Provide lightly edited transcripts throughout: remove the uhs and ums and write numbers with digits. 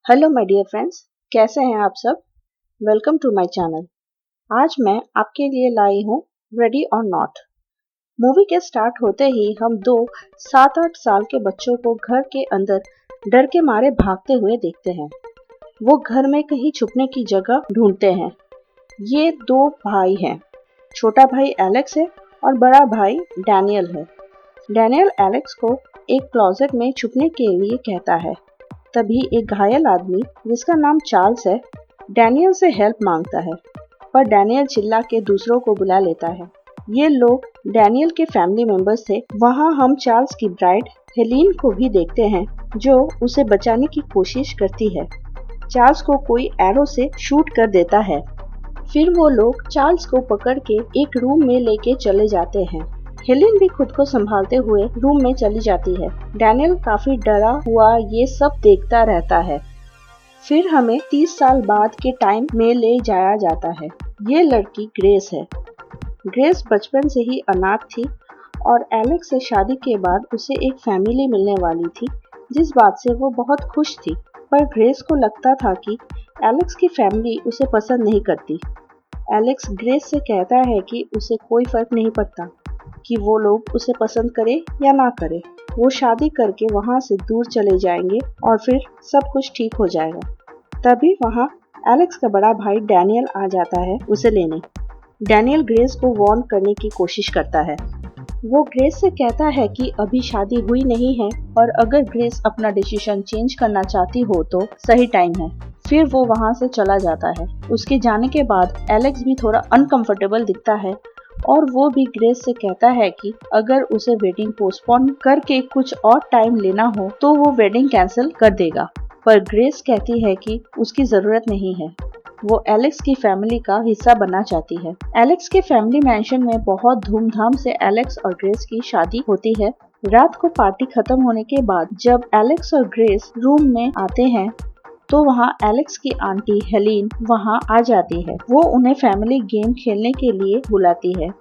Hello my dear friends, कैसे हैं आप सब। Welcome to my channel. आज मैं आपके लिए लाई हूँ रेडी और नॉट। मूवी के स्टार्ट होते ही हम दो 7-8 साल के बच्चों को घर के अंदर डर के मारे भागते हुए देखते हैं। वो घर में कहीं छुपने की जगह ढूंढते हैं। ये दो भाई हैं, छोटा भाई एलेक्स है और बड़ा भाई डैनियल है। डैनियल एलेक्स को एक क्लोजेट में छुपने के लिए कहता है। तभी एक घायल आदमी जिसका नाम चार्ल्स है डैनियल से हेल्प मांगता है, पर डैनियल चिल्ला के दूसरों को बुला लेता है। ये लोग डैनियल के फैमिली मेंबर्स थे। वहाँ हम चार्ल्स की ब्राइड हेलीन को भी देखते हैं, जो उसे बचाने की कोशिश करती है। चार्ल्स को कोई एरो से शूट कर देता है। फिर वो लोग चार्ल्स को पकड़ के एक रूम में लेके चले जाते हैं। हेलेन भी खुद को संभालते हुए रूम में चली जाती है। डैनियल काफी डरा हुआ ये सब देखता रहता है। फिर हमें 30 साल बाद के टाइम में ले जाया जाता है। ये लड़की ग्रेस है। ग्रेस बचपन से ही अनाथ थी और एलेक्स से शादी के बाद उसे एक फैमिली मिलने वाली थी, जिस बात से वो बहुत खुश थी। पर ग्रेस को लगता था कि एलेक्स की फैमिली उसे पसंद नहीं करती। एलेक्स ग्रेस से कहता है कि उसे कोई फर्क नहीं पड़ता कि वो लोग उसे पसंद करे या ना करे। वो शादी करके वहाँ से दूर चले जाएंगे और फिर सब कुछ ठीक हो जाएगा। तभी वहाँ एलेक्स का बड़ा भाई डैनियल आ जाता है उसे लेने। डैनियल ग्रेस को वार्न करने की कोशिश करता है। वो ग्रेस से कहता है कि अभी शादी हुई नहीं है और अगर ग्रेस अपना डिसीजन चेंज करना चाहती हो तो सही टाइम है। फिर वो वहाँ से चला जाता है। उसके जाने के बाद एलेक्स भी थोड़ा अनकंफर्टेबल दिखता है और वो भी ग्रेस से कहता है कि अगर उसे वेडिंग पोस्टपोन करके कुछ और टाइम लेना हो तो वो वेडिंग कैंसिल कर देगा। पर ग्रेस कहती है कि उसकी जरूरत नहीं है। वो एलेक्स की फैमिली का हिस्सा बनना चाहती है। एलेक्स के फैमिली मैंशन में बहुत धूमधाम से एलेक्स और ग्रेस की शादी होती है। रात को पार्टी खत्म होने के बाद जब एलेक्स और ग्रेस रूम में आते हैं तो वहाँ एलेक्स की आंटी हेलीन वहाँ आ जाती है। वो उन्हें फैमिली गेम खेलने के लिए बुलाती है।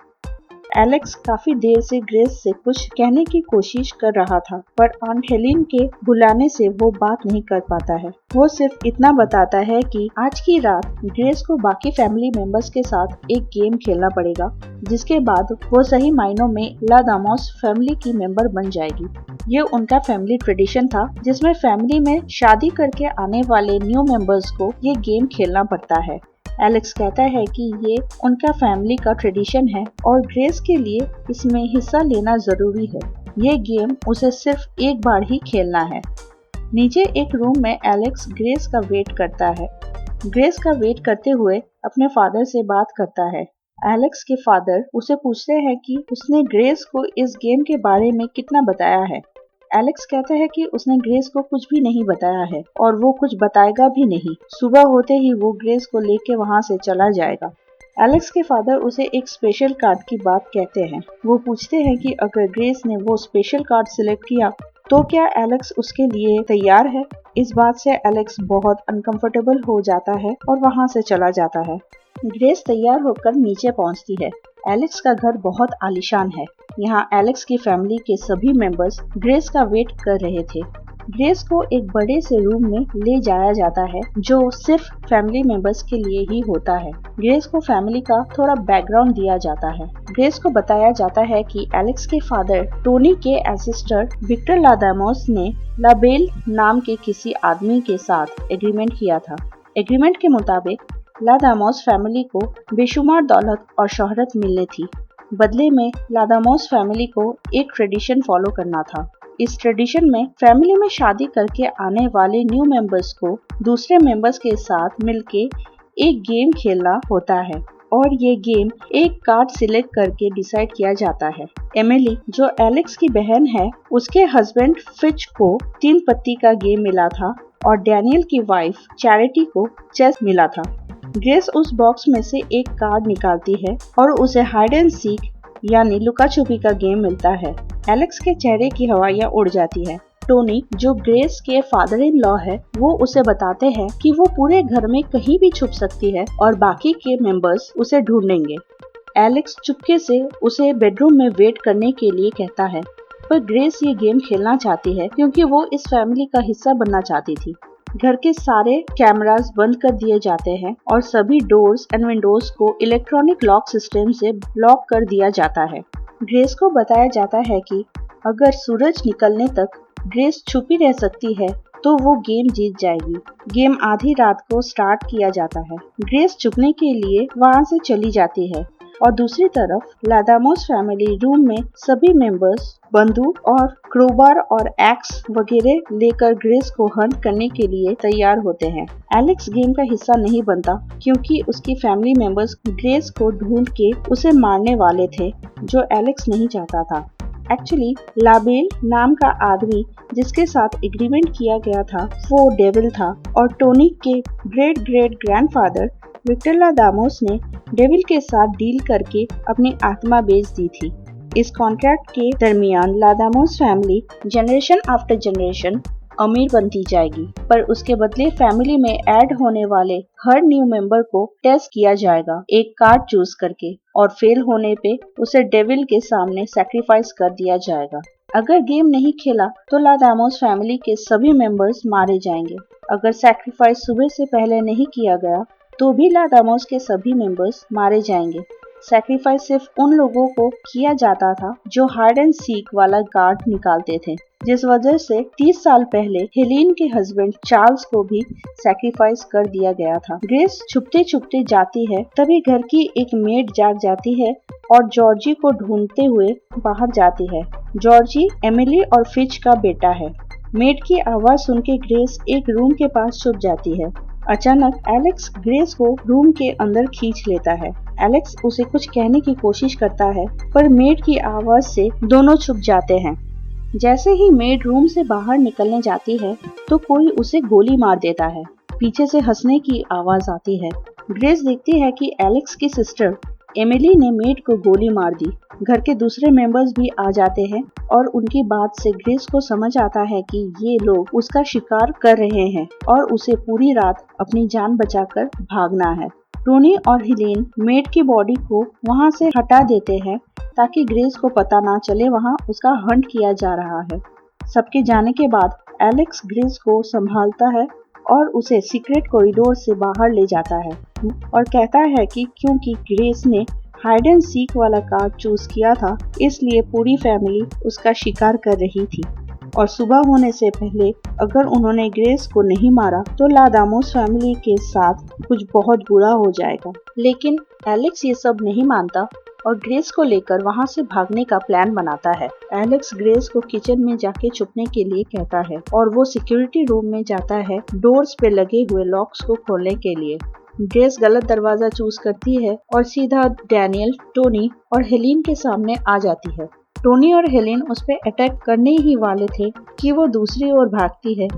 एलेक्स काफी देर से ग्रेस से कुछ कहने की कोशिश कर रहा था, पर आंट हेलीन के बुलाने से वो बात नहीं कर पाता है। वो सिर्फ इतना बताता है कि आज की रात ग्रेस को बाकी फैमिली मेंबर्स के साथ एक गेम खेलना पड़ेगा, जिसके बाद वो सही मायनों में ला दामोस फैमिली की मेंबर बन जाएगी। ये उनका फैमिली ट्रेडिशन था, जिसमें फैमिली में शादी करके आने वाले न्यू मेंबर्स को ये गेम खेलना पड़ता है। एलेक्स कहता है कि ये उनका फैमिली का ट्रेडिशन है और ग्रेस के लिए इसमें हिस्सा लेना जरूरी है। ये गेम उसे सिर्फ एक बार ही खेलना है। नीचे एक रूम में एलेक्स ग्रेस का वेट करता है। ग्रेस का वेट करते हुए अपने फादर से बात करता है। एलेक्स के फादर उसे पूछते हैं कि उसने ग्रेस को इस गेम के बारे में कितना बताया है। एलेक्स कहता है कि उसने ग्रेस को कुछ भी नहीं बताया है और वो कुछ बताएगा भी नहीं। सुबह होते ही वो ग्रेस को लेके वहाँ से चला जाएगा। एलेक्स के फादर उसे एक स्पेशल कार्ड की बात कहते हैं। वो पूछते हैं कि अगर ग्रेस ने वो स्पेशल कार्ड सिलेक्ट किया तो क्या एलेक्स उसके लिए तैयार है। इस बात से एलेक्स बहुत अनकंफर्टेबल हो जाता है और वहाँ से चला जाता है। ग्रेस तैयार होकर नीचे पहुँचती है। एलेक्स का घर बहुत आलीशान है। यहाँ एलेक्स की फैमिली के सभी मेंबर्स ग्रेस का वेट कर रहे थे। ग्रेस को एक बड़े से रूम में ले जाया जाता है, जो सिर्फ फैमिली मेंबर्स के लिए ही होता है। ग्रेस को फैमिली का थोड़ा बैकग्राउंड दिया जाता है। ग्रेस को बताया जाता है कि एलेक्स के फादर टोनी के एसिस्टर विक्टर लादामोस ने लाबेल नाम के किसी आदमी के साथ एग्रीमेंट किया था। एग्रीमेंट के मुताबिक लादामोस फैमिली को बेशुमार दौलत और शोहरत मिलनी थी। बदले में लादामोस फैमिली को एक ट्रेडिशन फॉलो करना था। इस ट्रेडिशन में फैमिली में शादी करके आने वाले न्यू मेंबर्स को दूसरे मेंबर्स के साथ मिलके एक गेम खेलना होता है और ये गेम एक कार्ड सिलेक्ट करके डिसाइड किया जाता है। एमिली, जो एलेक्स की बहन है, उसके हस्बैंड फिच को 3 पत्ती का गेम मिला था और डैनियल की वाइफ चैरिटी को चेस मिला था। ग्रेस उस बॉक्स में से एक कार्ड निकालती है और उसे हाइड एंड सीक यानी लुका छुपी का गेम मिलता है। एलेक्स के चेहरे की हवाइयाँ उड़ जाती है। टोनी, जो ग्रेस के फादर इन लॉ है, वो उसे बताते हैं कि वो पूरे घर में कहीं भी छुप सकती है और बाकी के मेंबर्स उसे ढूंढेंगे। एलेक्स चुपके से उसे बेडरूम में वेट करने के लिए कहता है, पर ग्रेस ये गेम खेलना चाहती है क्योंकि वो इस फैमिली का हिस्सा बनना चाहती थी। घर के सारे कैमरास बंद कर दिए जाते हैं और सभी डोर्स एंड विंडोज को इलेक्ट्रॉनिक लॉक सिस्टम से ब्लॉक कर दिया जाता है। ग्रेस को बताया जाता है कि अगर सूरज निकलने तक ग्रेस छुपी रह सकती है तो वो गेम जीत जाएगी। गेम आधी रात को स्टार्ट किया जाता है। ग्रेस छुपने के लिए वहाँ से चली जाती है और दूसरी तरफ लादामोस फैमिली रूम में सभी मेंबर्स बंदूक और क्रोबार और एक्स वगैरह लेकर ग्रेस को हंट करने के लिए तैयार होते हैं। एलेक्स गेम का हिस्सा नहीं बनता क्योंकि उसकी फैमिली मेंबर्स ग्रेस को ढूंढ के उसे मारने वाले थे, जो एलेक्स नहीं चाहता था। एक्चुअली लाबेल नाम का आदमी जिसके साथ एग्रीमेंट किया गया था वो डेविल था और टोनी के ग्रेट ग्रेट ग्रैंडफादर विक्टर लादामोस ने डेविल के साथ डील करके अपनी आत्मा बेच दी थी। इस कॉन्ट्रैक्ट के दरमियान लादामोस फैमिली जनरेशन आफ्टर जनरेशन अमीर बनती जाएगी, पर उसके बदले फैमिली में ऐड होने वाले हर न्यू मेंबर को टेस्ट किया जाएगा एक कार्ड चूज करके, और फेल होने पे उसे डेविल के सामने सैक्रिफाइस कर दिया जाएगा। अगर गेम नहीं खेला तो लादामोस फैमिली के सभी मेंबर्स मारे जाएंगे। अगर सैक्रिफाइस सुबह से पहले नहीं किया गया तो भी लादामोस के सभी मेंबर्स मारे जाएंगे। सैक्रिफाइस सिर्फ उन लोगों को किया जाता था जो हाइड एंड सीक वाला कार्ड निकालते थे, जिस वजह से 30 साल पहले हेलेन के हस्बैंड चार्ल्स को भी सैक्रिफाइस कर दिया गया था। ग्रेस छुपते छुपते जाती है, तभी घर की एक मेड जाग जाती है और जॉर्जी को ढूंढते हुए बाहर जाती है। जॉर्जी एमिली और फिच का बेटा है। मेड की आवाज सुन के ग्रेस एक रूम के पास छुप जाती है। अचानक एलेक्स ग्रेस को रूम के अंदर खींच लेता है। एलेक्स उसे कुछ कहने की कोशिश करता है, पर मेड की आवाज से दोनों छुप जाते हैं। जैसे ही मेड रूम से बाहर निकलने जाती है तो कोई उसे गोली मार देता है। पीछे से हंसने की आवाज आती है। ग्रेस देखती है कि एलेक्स की सिस्टर एमिली ने मेड को गोली मार दी। घर के दूसरे मेंबर्स भी आ जाते हैं और उनकी बात से ग्रेस को समझ आता है कि ये लोग उसका शिकार कर रहे हैं और उसे पूरी रात अपनी जान बचाकर भागना है। टोनी और हेलेन मेड की बॉडी को वहां से हटा देते हैं ताकि ग्रेस को पता ना चले वहां उसका हंट किया जा रहा है। सबके जाने के बाद एलेक्स ग्रेस को संभालता है और उसे सीक्रेट कॉरिडोर से बाहर ले जाता है और कहता है कि क्योंकि ग्रेस ने हाइड एंड सीक वाला कार्ड चूज किया था, इसलिए पूरी फैमिली उसका शिकार कर रही थी और सुबह होने से पहले अगर उन्होंने ग्रेस को नहीं मारा तो लादामोस फैमिली के साथ कुछ बहुत बुरा हो जाएगा। लेकिन एलेक्स ये सब नहीं मानता और ग्रेस को लेकर वहां से भागने का प्लान बनाता है। एलेक्स ग्रेस को किचन में जाके छुपने के लिए कहता है और वो सिक्योरिटी रूम में जाता है डोर्स पे लगे हुए लॉक्स को खोलने के लिए। ग्रेस गलत दरवाजा चूज करती है और सीधा डैनियल, टोनी और हेलेन के सामने आ जाती है। टोनी और हेलेन उस पे अटैक करने ही वाले थे कि वो दूसरी ओर भागती है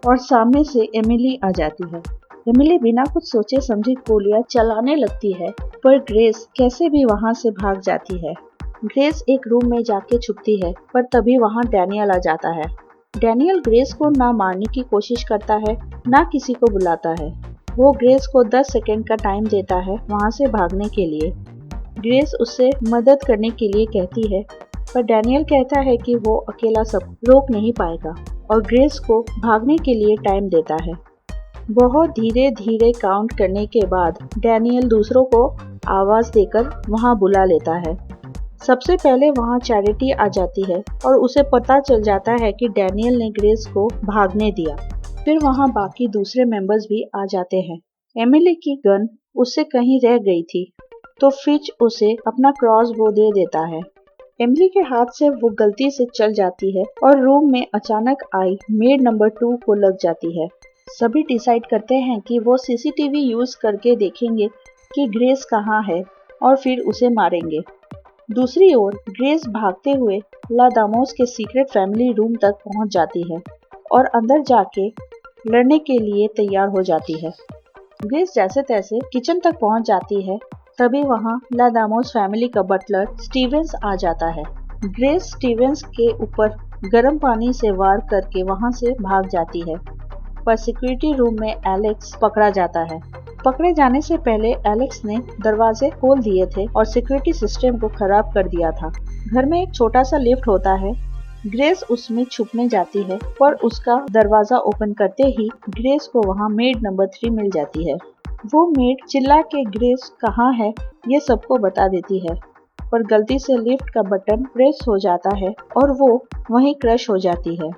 और सामने से एमिली आ जाती है। एमिली बिना कुछ सोचे समझे गोलियां चलाने लगती है, पर ग्रेस कैसे भी वहां से भाग जाती है। ग्रेस एक रूम में जाके छुपती है, पर तभी वहां डैनियल आ जाता है। डैनियल ग्रेस को ना मारने की कोशिश करता है, ना किसी को बुलाता है। वो ग्रेस को 10 सेकंड का टाइम देता है वहां से भागने के लिए। ग्रेस उससे मदद करने के लिए कहती है, पर डैनियल कहता है कि वो अकेला सब रोक नहीं पाएगा और ग्रेस को भागने के लिए टाइम देता है। बहुत धीरे धीरे काउंट करने के बाद डैनियल दूसरों को आवाज देकर वहां बुला लेता है। सबसे पहले वहां चैरिटी आ जाती है और उसे पता चल जाता है कि डैनियल ने ग्रेस को भागने दिया। फिर वहां बाकी दूसरे मेंबर्स भी आ जाते हैं। एमिली की गन उससे कहीं रह गई थी तो फिच उसे अपना क्रॉसबो दे देता है। एमिली के हाथ से वो गलती से चल जाती है और रूम में अचानक आई मेड नंबर 2 को लग जाती है। सभी डिसाइड करते हैं कि वो सीसीटीवी यूज करके देखेंगे कि ग्रेस कहाँ है और फिर उसे मारेंगे। दूसरी ओर ग्रेस भागते हुए लादामोस के सीक्रेट फैमिली रूम तक पहुंच जाती है और अंदर जाके लड़ने के लिए तैयार हो जाती है। ग्रेस जैसे तैसे किचन तक पहुंच जाती है, तभी वहां लादामोस फैमिली का बटलर स्टीवेंस आ जाता है। ग्रेस स्टीवेंस के ऊपर गर्म पानी से वार करके वहां से भाग जाती है, पर सिक्योरिटी रूम में एलेक्स पकड़ा जाता है। पकड़े जाने से पहले एलेक्स ने दरवाजे खोल दिए थे और सिक्योरिटी सिस्टम को खराब कर दिया था। घर में एक छोटा सा लिफ्ट होता है ग्रेस उसमें छुपने जाती है, पर उसका दरवाजा ओपन करते ही ग्रेस को वहाँ मेड नंबर 3 मिल जाती है। वो मेड चिल्ला के ग्रेस कहाँ है ये सबको बता देती है, पर गलती से लिफ्ट का बटन प्रेस हो जाता है और वो वहीं क्रश हो जाती है।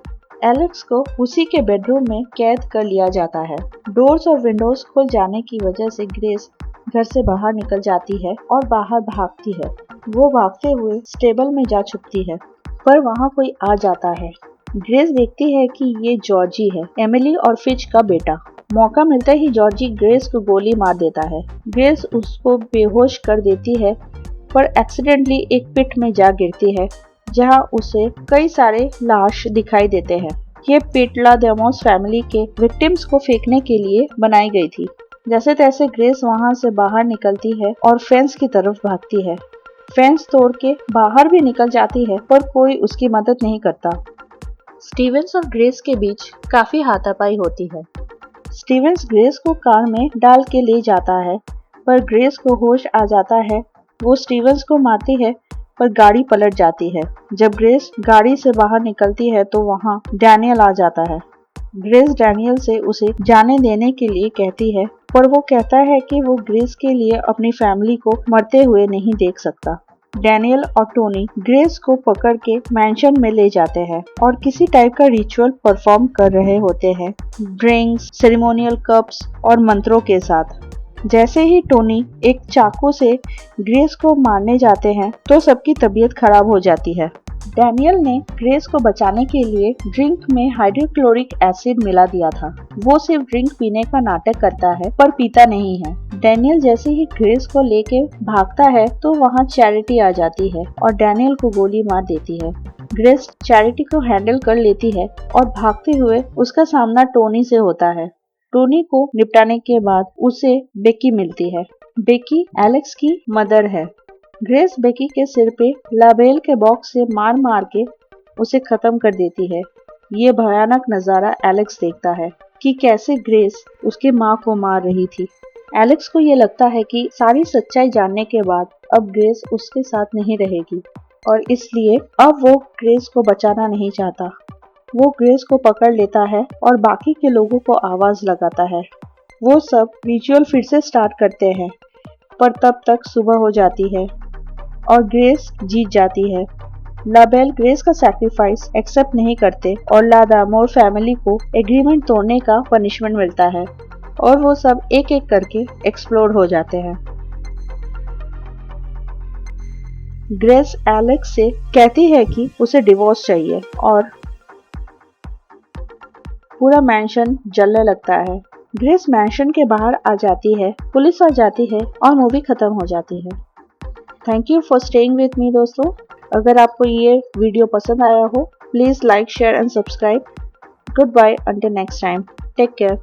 एलेक्स को उसी के बेडरूम में कैद कर लिया जाता है। डोर्स और विंडोज खुल जाने की वजह से ग्रेस घर से बाहर निकल जाती है और बाहर भागती है। वो भागते हुए स्टेबल में जा छुपती है, पर वहाँ कोई आ जाता है। ग्रेस देखती है कि ये जॉर्जी है, एमिली और फिच का बेटा। मौका मिलते ही जॉर्जी ग्रेस को गोली मार देता है। ग्रेस उसको बेहोश कर देती है, पर एक्सीडेंटली एक पिट में जा गिरती है, जहां उसे कई सारे लाश दिखाई देते हैं। ये पिट ला डेमोस फैमिली के विक्टिम्स को फेंकने के लिए बनाई गई थी। जैसे तैसे ग्रेस वहां से बाहर निकलती है और फेंस की तरफ भागती है। फेंस तोड़ के बाहर भी निकल जाती है, पर कोई उसकी मदद नहीं करता। स्टीवेंस और ग्रेस के बीच काफी हाथापाई होती है। स्टीवेंस ग्रेस को कार में डाल के ले जाता है, पर ग्रेस को होश आ जाता है। वो स्टीवेंस को मारती है, पर गाड़ी पलट जाती है। जब ग्रेस गाड़ी से बाहर निकलती है तो वहाँ डैनियल आ जाता है। ग्रेस डैनियल से उसे जाने देने के लिए कहती है, पर वो कहता है कि वो ग्रेस के लिए अपनी फैमिली को मरते हुए नहीं देख सकता। डैनियल और टोनी ग्रेस को पकड़ के मैंशन में ले जाते हैं और किसी टाइप का रिचुअल परफॉर्म कर रहे होते हैं, ड्रिंक्स, सेरेमोनियल कप्स और मंत्रों के साथ। जैसे ही टोनी एक चाकू से ग्रेस को मारने जाते हैं तो सबकी तबीयत खराब हो जाती है। डैनियल ने ग्रेस को बचाने के लिए ड्रिंक में हाइड्रोक्लोरिक एसिड मिला दिया था। वो सिर्फ ड्रिंक पीने का नाटक करता है, पर पीता नहीं है। डैनियल जैसे ही ग्रेस को लेके भागता है तो वहाँ चैरिटी आ जाती है और डैनियल को गोली मार देती है। ग्रेस चैरिटी को हैंडल कर लेती है और भागते हुए उसका सामना टोनी से होता है। टोनी को निपटाने के बाद उसे बेकी मिलती है। बेकी एलेक्स की मदर है। ग्रेस बेकी के सिर पे लाबेल के बॉक्स से मार मार के उसे खत्म कर देती है। ये भयानक नजारा एलेक्स देखता है कि कैसे ग्रेस उसके माँ को मार रही थी। एलेक्स को ये लगता है कि सारी सच्चाई जानने के बाद अब ग्रेस उसके साथ नहीं रहेगी और इसलिए अब वो ग्रेस को बचाना नहीं चाहता। वो ग्रेस को पकड़ लेता है और बाकी के लोगों को आवाज लगाता है। वो सब रिचुअल फिर से स्टार्ट करते हैं, पर तब तक सुबह हो जाती है और ग्रेस जीत जाती है। लाबेल ग्रेस का सैक्रिफाइस एक्सेप्ट नहीं करते और लादामोर फैमिली को एग्रीमेंट तोड़ने का पनिशमेंट मिलता है और वो सब एक एक करके एक्सप्लोड हो जाते हैं। ग्रेस एलेक्स से कहती है कि उसे डिवोर्स चाहिए और पूरा मैंशन जलने लगता है। ग्रेस मैंशन के बाहर आ जाती है, पुलिस आ जाती है और मूवी खत्म हो जाती है। Thank you for staying with me दोस्तों। अगर आपको ये वीडियो पसंद आया हो, please like, share and subscribe. Good bye until next time. Take care.